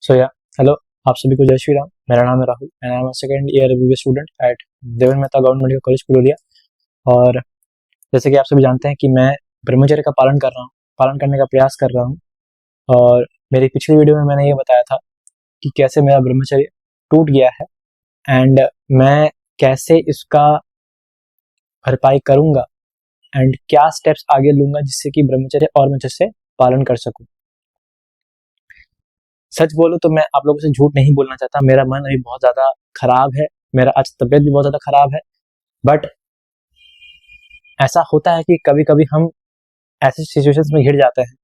Hello, आप सभी को जय श्री राम। मेरा नाम है Rahul and I am second year BBA student at Devendra Mehta government medical college Purulia. और जैसे कि आप सभी जानते हैं कि मैं ब्रह्मचर्य का पालन करने का प्रयास कर रहा हूँ। और मेरी पिछली वीडियो में मैंने ये बताया था कि कैसे मेरा ब्रह्मचर्य टूट गया है एंड मैं कैसे इसका भरपाई करूँगा एंड क्या स्टेप्स आगे लूँगा जिससे कि ब्रह्मचर्य और मैं अच्छे से पालन कर सकूँ। सच बोलूं तो मैं आप लोगों से झूठ नहीं बोलना चाहता, मेरा मन अभी बहुत ज़्यादा खराब है, मेरा आज तबीयत भी बहुत ज़्यादा खराब है। बट ऐसा होता है कि कभी कभी हम ऐसे सिचुएशंस में घिर जाते हैं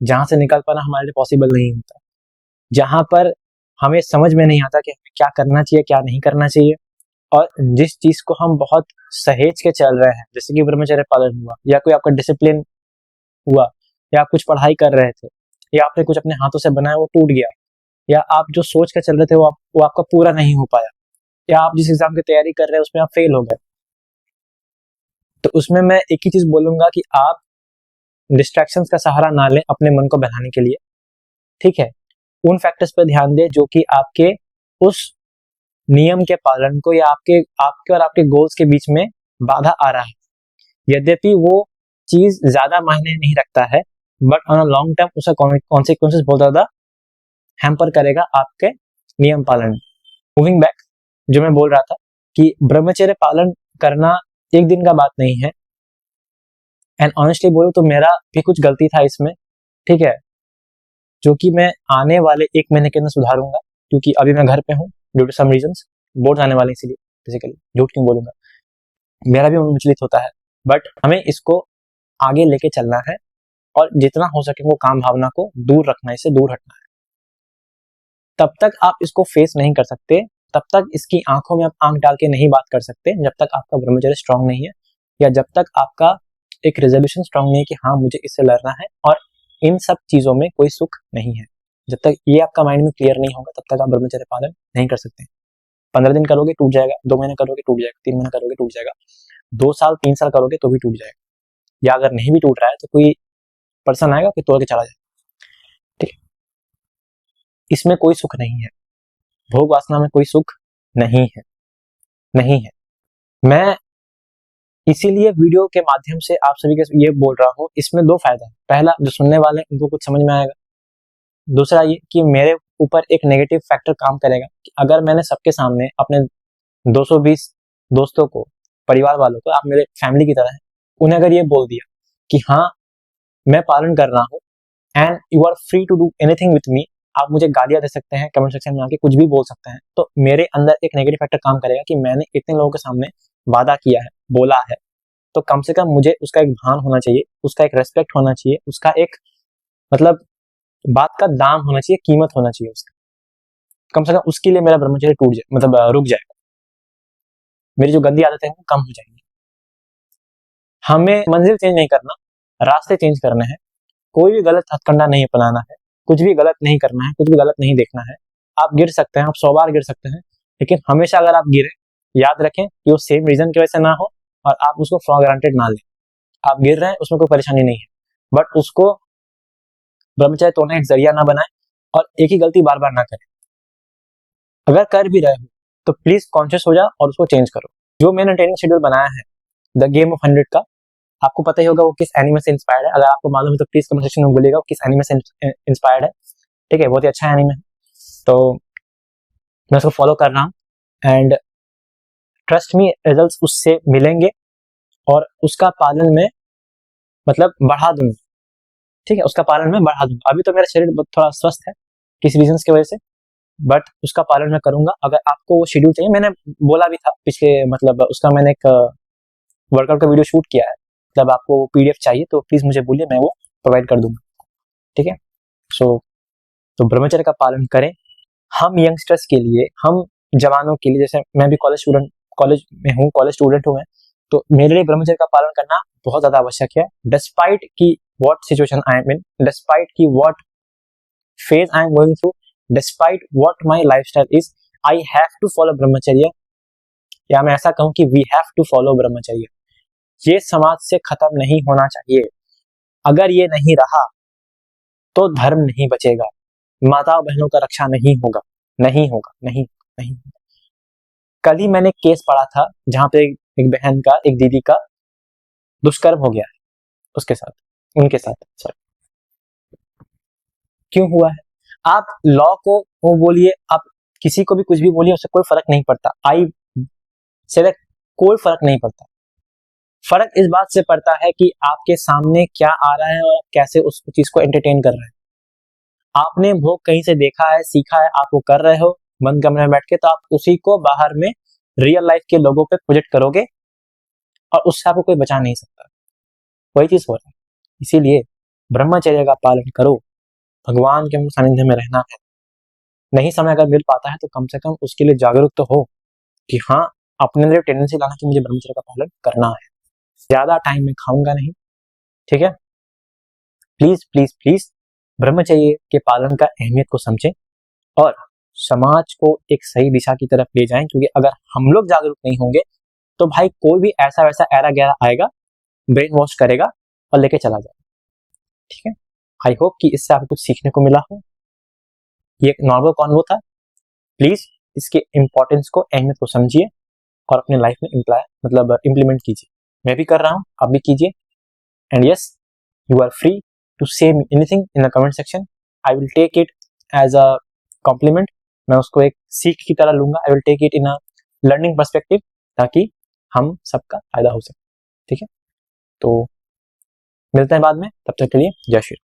जहाँ से निकल पाना हमारे लिए पॉसिबल नहीं होता, जहाँ पर हमें समझ में नहीं आता कि हमें क्या करना चाहिए क्या नहीं करना चाहिए। और जिस चीज़ को हम बहुत सहेज के चल रहे हैं, जैसे कि ब्रह्मचर्य पालन हुआ या कोई आपका डिसिप्लिन हुआ या आप कुछ पढ़ाई कर रहे थे या आपने कुछ अपने हाथों से बनाया वो टूट गया, या आप जो सोच कर चल रहे थे वो आपका पूरा नहीं हो पाया, या आप जिस एग्जाम की तैयारी कर रहे हैं उसमें आप फेल हो गए, तो उसमें मैं एक ही चीज बोलूंगा कि आप डिस्ट्रैक्शंस का सहारा ना लें अपने मन को बहलाने के लिए। ठीक है, उन फैक्टर्स पर ध्यान दें जो कि आपके उस नियम के पालन को या आपके और आपके गोल्स के बीच में बाधा आ रहा है। यद्यपि वो चीज ज्यादा मायने नहीं रखता है, but on a long term उसका कॉन्सिक्वेंसेस बहुत ज्यादा हैम्पर करेगा आपके नियम पालन। मूविंग बैक, जो मैं बोल रहा था कि ब्रह्मचर्य पालन करना एक दिन का बात नहीं है। एंड ऑनेस्टली बोलूं तो मेरा भी कुछ गलती था इसमें, ठीक है, जो कि मैं आने वाले 1 महीने के अंदर सुधारूंगा, क्योंकि अभी मैं घर पे हूँ due to some reasons, board आने वाले इसीलिए। बेसिकली झूठ क्यों बोलूंगा, मेरा भी मन विचलित होता है, बट हमें इसको आगे लेके चलना है और जितना हो सके वो काम भावना को दूर रखना है, इससे दूर हटना है। तब तक आप इसको फेस नहीं कर सकते, तब तक इसकी आंखों में आप आंख डाल के नहीं बात कर सकते जब तक आपका ब्रह्मचर्य स्ट्रांग नहीं है, या जब तक आपका एक रेजोल्यूशन स्ट्रांग नहीं है कि हाँ मुझे इससे लड़ना है और इन सब चीजों में कोई सुख नहीं है। जब तक ये आपका माइंड में क्लियर नहीं होगा तब तक आप ब्रह्मचर्य पालन नहीं कर सकते। 15 दिन करोगे टूट जाएगा, 2 महीने करोगे टूट जाएगा, 3 महीने करोगे टूट जाएगा, 2 साल 3 साल करोगे तो भी टूट जाएगा, या अगर नहीं भी टूट रहा है तो कोई पर्सन आएगा कि तोड़ के चला जाएगा। ठीक है, इसमें कोई सुख नहीं है, भोग वासना में कोई सुख नहीं है, नहीं है। मैं इसीलिए वीडियो के माध्यम से आप सभी के ये बोल रहा हूँ। इसमें 2 फायदा है। पहला, जो सुनने वाले हैं उनको कुछ समझ में आएगा। दूसरा ये कि मेरे ऊपर एक नेगेटिव फैक्टर काम करेगा कि अगर मैंने सबके सामने अपने 220 दोस्तों को, परिवार वालों को, आप मेरे फैमिली की तरह हैं, उन्हें अगर ये बोल दिया कि हाँ मैं पालन कर रहा हूँ and you are free to do anything with me, आप मुझे गालियां दे सकते हैं, कमेंट सेक्शन में आके कुछ भी बोल सकते हैं, तो मेरे अंदर एक नेगेटिव फैक्टर काम करेगा कि मैंने इतने लोगों के सामने वादा किया है, बोला है, तो कम से कम मुझे उसका एक भान होना चाहिए, उसका एक रेस्पेक्ट होना चाहिए, उसका एक मतलब बात का दाम होना चाहिए, कीमत होना चाहिए उसका। कम से कम उसके लिए मेरा ब्रह्मचर्य टूट जाए, मतलब रुक जाएगा, मेरी जो गंदी आदतें हैं वो कम हो जाएंगी। हमें मंजिल चेंज नहीं करना, रास्ते चेंज करने हैं। कोई भी गलत हथकंडा नहीं अपनाना है, कुछ भी गलत नहीं करना है, कुछ भी गलत नहीं देखना है। आप गिर सकते हैं, आप 100 बार गिर सकते हैं, लेकिन हमेशा अगर आप गिरे, याद रखें कि वो सेम रीजन की वजह से ना हो और आप उसको फॉर ग्रांटेड ना लें। आप गिर रहे हैं उसमें कोई परेशानी नहीं है, बट उसको ब्रह्मचर्य तोड़ने का एक जरिया ना बनाए और एक ही गलती बार बार ना करें। अगर कर भी रहे हो तो प्लीज कॉन्शियस हो जाओ और उसको चेंज करो। जो मैंने ट्रेनिंग शेड्यूल बनाया है द गेम ऑफ 100 का, आपको पता ही होगा वो किस एनिमे से इंस्पायर्ड है। अगर आपको मालूम है तो प्लीज कमेंट सेक्शन में बोलिएगा वो किस एनिमे से इंस्पायर्ड है। ठीक है, बहुत ही अच्छा एनिमे है, तो मैं उसको फॉलो कर रहा हूँ एंड ट्रस्ट मी रिजल्ट्स उससे मिलेंगे और उसका पालन में मतलब बढ़ा दूंगा। ठीक है, उसका पालन में बढ़ा दूंगा। अभी तो मेरा शरीर थोड़ा स्वस्थ है किस रीजन की वजह से, बट उसका पालन मैं करूंगा। अगर आपको वो शेड्यूल चाहिए, मैंने बोला भी था पिछले, मतलब उसका मैंने एक वर्कआउट का वीडियो शूट किया है, मतलब आपको PDF चाहिए तो प्लीज मुझे बोलिए, मैं वो प्रोवाइड कर दूंगा। ठीक है, तो ब्रह्मचर्य का पालन करें। हम यंगस्टर्स के लिए, हम जवानों के लिए, जैसे मैं भी कॉलेज स्टूडेंट हूँ मैं, तो मेरे लिए ब्रह्मचर्य का पालन करना बहुत ज्यादा आवश्यक है। डिस्पाइट की what situation I am in, despite की what phase I am going through, despite what my lifestyle is, I have to follow brahmacharya, या मैं ऐसा कहूं कि वी हैव टू फॉलो ब्रह्मचर्य। ये समाज से खत्म नहीं होना चाहिए। अगर ये नहीं रहा तो धर्म नहीं बचेगा। माता बहनों का रक्षा नहीं होगा, नहीं होगा, नहीं नहीं। कल ही मैंने केस पढ़ा था जहां पे एक बहन का, एक दीदी का दुष्कर्म हो गया है उसके साथ, उनके साथ, सॉरी। क्यों हुआ है? आप लॉ को वो बोलिए, आप किसी को भी कुछ भी बोलिए, उससे कोई फर्क नहीं पड़ता। आई से कोई फर्क नहीं पड़ता। फर्क इस बात से पड़ता है कि आपके सामने क्या आ रहा है और आप कैसे उस चीज को एंटरटेन कर रहे हैं। आपने वो कहीं से देखा है, सीखा है, आप वो कर रहे हो बंद कमरे में बैठ के, तो आप उसी को बाहर में रियल लाइफ के लोगों पे प्रोजेक्ट करोगे और उससे आपको कोई बचा नहीं सकता। वही चीज हो रहा है। इसीलिए ब्रह्मचर्य का पालन करो, भगवान के सानिध्य में रहना है। नहीं समय अगर मिल पाता है तो कम से कम उसके लिए जागरूक तो हो कि हाँ, अपने अंदर टेंडेंसी लाना कि मुझे ब्रह्मचर्य का पालन करना है। ज्यादा टाइम में खाऊंगा नहीं, ठीक है? प्लीज प्लीज प्लीज ब्रह्मचर्य के पालन का अहमियत को समझें और समाज को एक सही दिशा की तरफ ले जाएं, क्योंकि अगर हम लोग जागरूक नहीं होंगे तो भाई कोई भी ऐसा वैसा ऐरा गैरा आएगा, ब्रेन वॉश करेगा और लेके चला जाएगा। ठीक है? आई होप कि इससे आपको कुछ सीखने को मिला हो। ये एक नॉर्मल कॉन्वो था। प्लीज इसके इंपॉर्टेंस को, अहमियत को समझिए और अपने लाइफ में इम्प्लीमेंट कीजिए। मैं भी कर रहा हूँ, आप भी कीजिए। And yes, you are free to say anything in the comment section. I will take it as a compliment. मैं उसको एक सीख की तरह लूंगा। I will take it in a learning perspective, ताकि हम सबका फायदा हो सके। ठीक है? तो मिलते हैं बाद में, तब तक के लिए जय श्री राम।